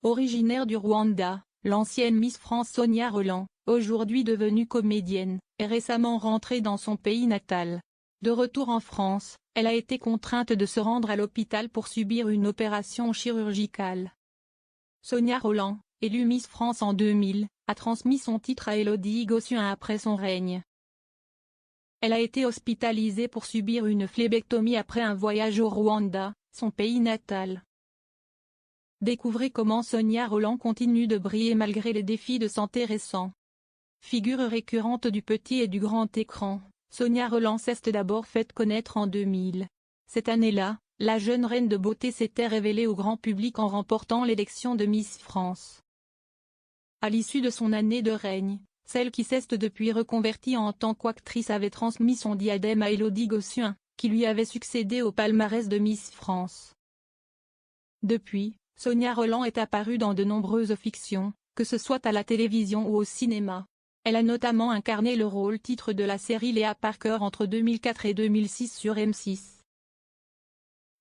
Originaire du Rwanda, l'ancienne Miss France Sonia Rolland, aujourd'hui devenue comédienne, est récemment rentrée dans son pays natal. De retour en France, elle a été contrainte de se rendre à l'hôpital pour subir une opération chirurgicale. Sonia Rolland, élue Miss France en 2000, a transmis son titre à Elodie Gossuin après son règne. Elle a été hospitalisée pour subir une phlébectomie après un voyage au Rwanda, son pays natal. Découvrez comment Sonia Rolland continue de briller malgré les défis de santé récents. Figure récurrente du petit et du grand écran, Sonia Rolland s'est d'abord faite connaître en 2000. Cette année-là, la jeune reine de beauté s'était révélée au grand public en remportant l'élection de Miss France. À l'issue de son année de règne, celle qui s'est depuis reconvertie en tant qu'actrice avait transmis son diadème à Elodie Gossuin, qui lui avait succédé au palmarès de Miss France. Depuis, Sonia Rolland est apparue dans de nombreuses fictions, que ce soit à la télévision ou au cinéma. Elle a notamment incarné le rôle-titre de la série Léa Parker entre 2004 et 2006 sur M6.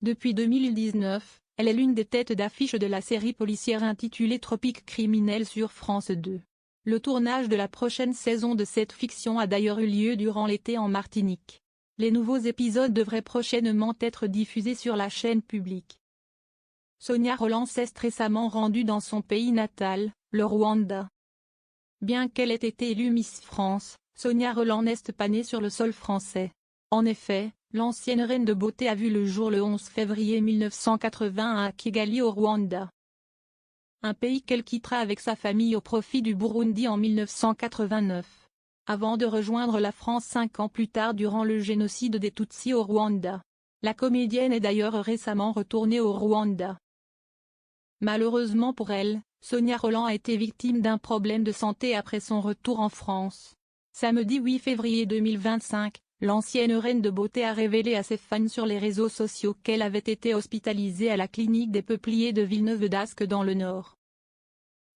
Depuis 2019, elle est l'une des têtes d'affiche de la série policière intitulée Tropique criminel sur France 2. Le tournage de la prochaine saison de cette fiction a d'ailleurs eu lieu durant l'été en Martinique. Les nouveaux épisodes devraient prochainement être diffusés sur la chaîne publique. Sonia Rolland s'est récemment rendue dans son pays natal, le Rwanda. Bien qu'elle ait été élue Miss France, Sonia Rolland n'est pas née sur le sol français. En effet, l'ancienne reine de beauté a vu le jour le 11 février 1980 à Kigali au Rwanda. Un pays qu'elle quittera avec sa famille au profit du Burundi en 1989. Avant de rejoindre la France 5 ans plus tard durant le génocide des Tutsis au Rwanda. La comédienne est d'ailleurs récemment retournée au Rwanda. Malheureusement pour elle, Sonia Rolland a été victime d'un problème de santé après son retour en France. Samedi 8 février 2025, l'ancienne reine de beauté a révélé à ses fans sur les réseaux sociaux qu'elle avait été hospitalisée à la clinique des Peupliers de Villeneuve-d'Ascq dans le Nord.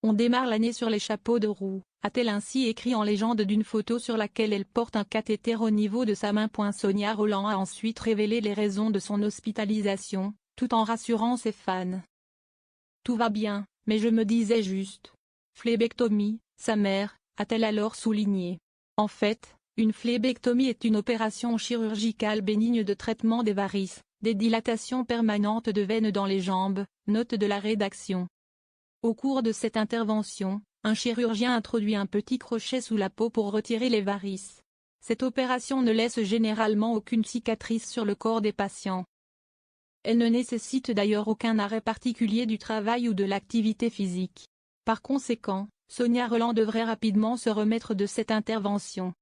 On démarre l'année sur les chapeaux de roue, a-t-elle ainsi écrit en légende d'une photo sur laquelle elle porte un cathéter au niveau de sa main. Sonia Rolland a ensuite révélé les raisons de son hospitalisation, tout en rassurant ses fans. Tout va bien, mais je me disais juste. Phlébectomie, sa mère, a-t-elle alors souligné. En fait, une phlébectomie est une opération chirurgicale bénigne de traitement des varices, des dilatations permanentes de veines dans les jambes, note de la rédaction. Au cours de cette intervention, un chirurgien introduit un petit crochet sous la peau pour retirer les varices. Cette opération ne laisse généralement aucune cicatrice sur le corps des patients. Elle ne nécessite d'ailleurs aucun arrêt particulier du travail ou de l'activité physique. Par conséquent, Sonia Rolland devrait rapidement se remettre de cette intervention.